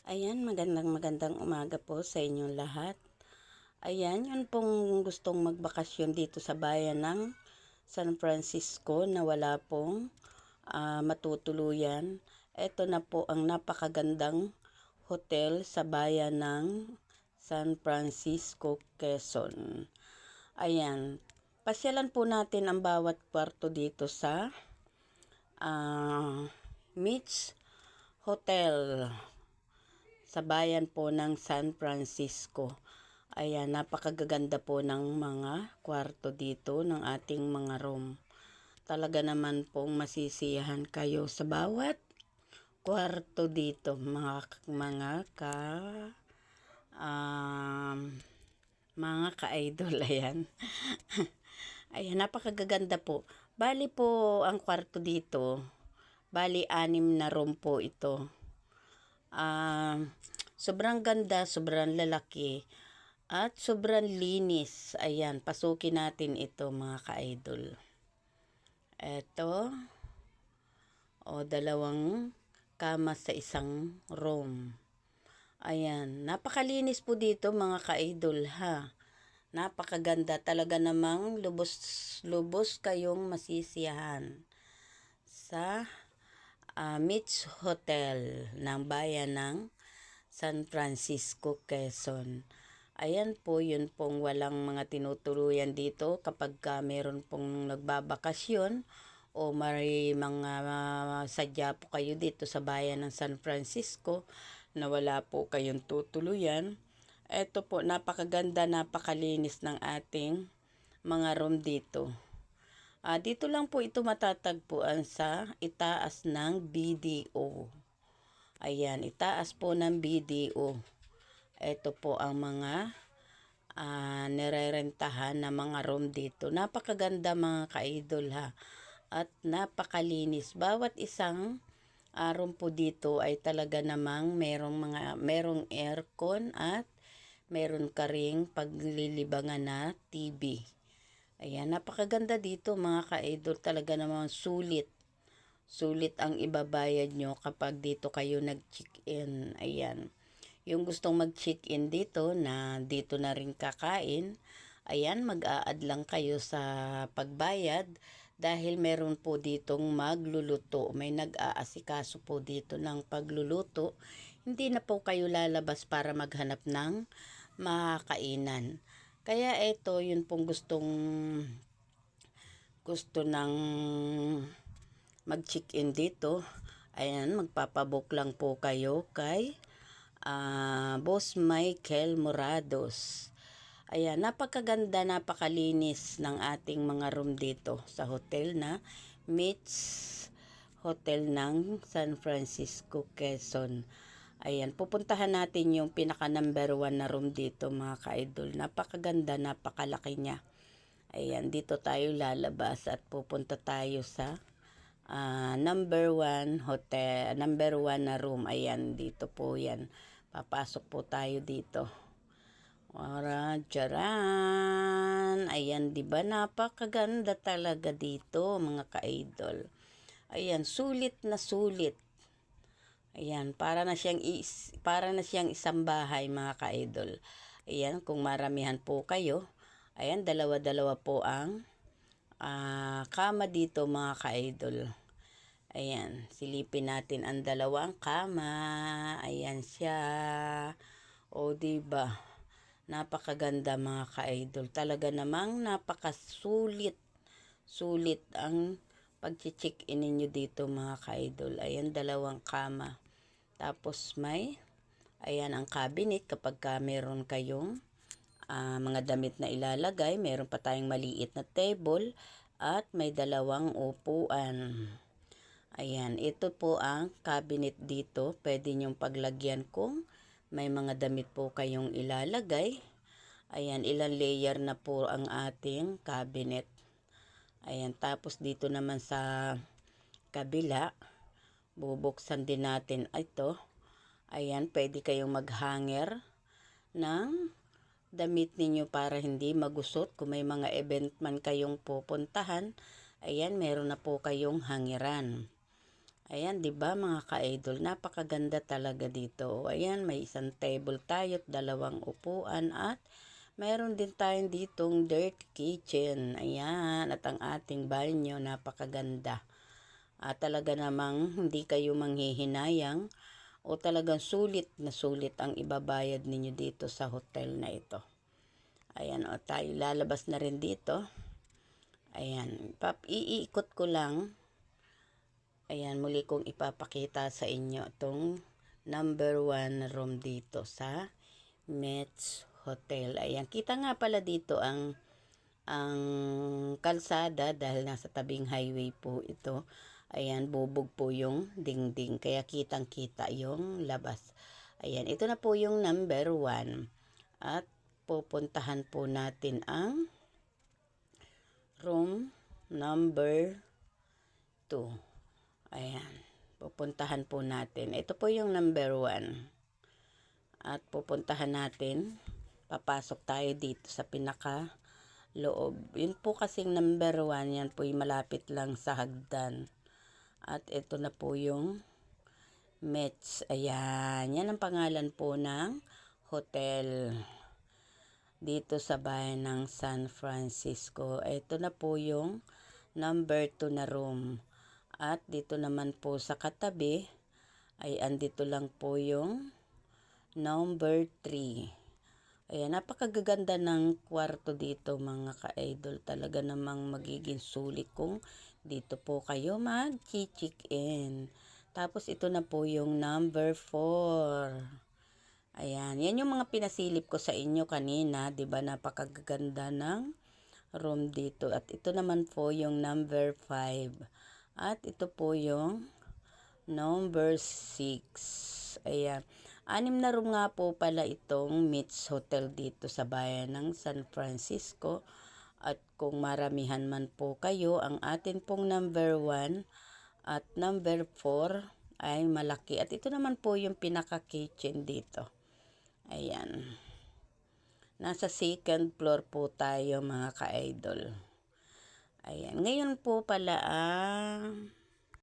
Ayan, magandang umaga po sa inyong lahat. Ayan, yun pong gustong magbakasyon dito sa bayan ng San Francisco na wala pong matutuluyan. Ito na po ang napakagandang hotel sa bayan ng San Francisco, Quezon. Ayan, pasyalan po natin ang bawat kwarto dito sa Mitch Hotel sa bayan po ng San Francisco. Ayan, napakagaganda po ng mga kwarto dito ng ating mga room. Talaga naman pong masisiyahan kayo sa bawat kwarto dito, um, mga ka-idol. Ayan. Ayan, napakagaganda po. Bali po ang kwarto dito, bali 6 na room po ito. Sobrang ganda, sobrang lalaki, at sobrang linis. Ayan, pasukin natin ito mga ka-idol. Ito, dalawang kama sa isang room. Ayan, napakalinis po dito mga ka-idol ha. Napakaganda, talaga namang lubos kayong masisiyahan sa Mitch Hotel ng bayan ng San Francisco, Quezon. Ayan po, yun pong walang mga tinutuluyan dito kapag meron pong nagbabakasyon o may mga sadya po kayo dito sa bayan ng San Francisco na wala po kayong tutuluyan. Ito po, napakaganda, napakalinis ng ating mga room dito. Dito lang po ito matatagpuan sa itaas ng BDO. Ayan, itaas po ng BDO. Ito po ang mga nirerentahan na mga room dito. Napakaganda mga ka-idol ha. At napakalinis. Bawat isang room po dito ay talaga namang merong aircon at meron ka ring paglilibangan na TV. Ayan, napakaganda dito mga ka-idol. Talaga namang sulit. Sulit ang ibabayad nyo kapag dito kayo nag-check-in. Ayan. Yung gustong mag-check-in dito na dito na rin kakain, ayan, mag-a-add lang kayo sa pagbayad dahil meron po ditong magluluto. May nag-aasikaso po dito ng pagluluto. Hindi na po kayo lalabas para maghanap ng makakainan. Kaya ito, yun pong gusto ng mag-check-in dito. Ayan, magpapabook lang po kayo kay Boss Michael Morados. Ayan, napakaganda, napakalinis ng ating mga room dito sa hotel na Mitch Hotel ng San Francisco, Quezon. Ayan, pupuntahan natin yung pinaka number 1 na room dito mga ka-idol. Napakaganda, napakalaki niya. Ayan, dito tayo lalabas at pupunta tayo sa number 1 hotel, number 1 na room. Ayan, dito po yan. Papasok po tayo dito. Charan! Ayan, di ba napakaganda talaga dito mga ka-idol. Ayan, sulit na sulit. Ayan, para na siyang isang bahay mga ka-idol. Ayan, kung maramihan po kayo, ayan, dalawa-dalawa po ang kama dito mga ka-idol. Ayan, silipin natin ang dalawang kama. Ayan siya. O diba, napakaganda mga ka-idol. Talaga namang napakasulit. Sulit ang pag-check-in ninyo dito mga ka-idol. Ayan, dalawang kama. Tapos ayan ang cabinet kapag meron kayong mga damit na ilalagay. Meron pa tayong maliit na table at may dalawang upuan. Ayan, ito po ang cabinet dito. Pwede nyong paglagyan kung may mga damit po kayong ilalagay. Ayan, ilang layer na po ang ating cabinet. Ayan, tapos dito naman sa kabila, bubuksan din natin ito. Ayan, pwede kayong mag-hanger ng damit ninyo para hindi magusot. Kung may mga event man kayong pupuntahan, ayan, meron na po kayong hangiran. Ayan, 'di ba mga ka-idol, napakaganda talaga dito. O, ayan, may isang table tayo at dalawang upuan at mayroon din tayong ditong dirty kitchen. Ayan, at ang ating banyo, napakaganda. At talaga namang hindi kayo manghihinayang o talagang sulit na sulit ang ibabayad ninyo dito sa hotel na ito. Ayan, o tayo lalabas na rin dito. Ayan, iikot ko lang. Ayan, muli kong ipapakita sa inyo itong number 1 room dito sa Metz Hotel. Ayan, kita nga pala dito ang kalsada dahil nasa tabing highway po ito. Ayan, bubog po yung dingding kaya kitang-kita yung labas. Ayan, ito na po yung number 1 at pupuntahan po natin ang room number 2. Ayan, pupuntahan po natin. Ito po yung number 1. At pupuntahan natin. Papasok tayo dito sa pinaka loob. Yun po kasing number 1, yan po yung malapit lang sa hagdan. At ito na po yung Metz. Ayan, yan ang pangalan po ng hotel dito sa bayan ng San Francisco. Ito na po yung number 2 na room. At dito naman po sa katabi ay andito lang po yung number 3. Ayan, napakaganda ng kwarto dito mga ka-idol. Talaga namang magiging sulit kung dito po kayo mag-check in. Tapos ito na po yung number 4. Ayan, yan yung mga pinasilip ko sa inyo kanina. 'Di ba napakaganda ng room dito. At ito naman po yung number 5. At ito po yung number 6. Ayan. 6 na room nga po pala itong Metz Hotel dito sa bayan ng San Francisco. At kung maramihan man po kayo, ang atin pong number 1 at number 4 ay malaki. At ito naman po yung pinaka-kitchen dito. Ayan. Nasa second floor po tayo mga ka-idol. Ayan. Ngayon po pala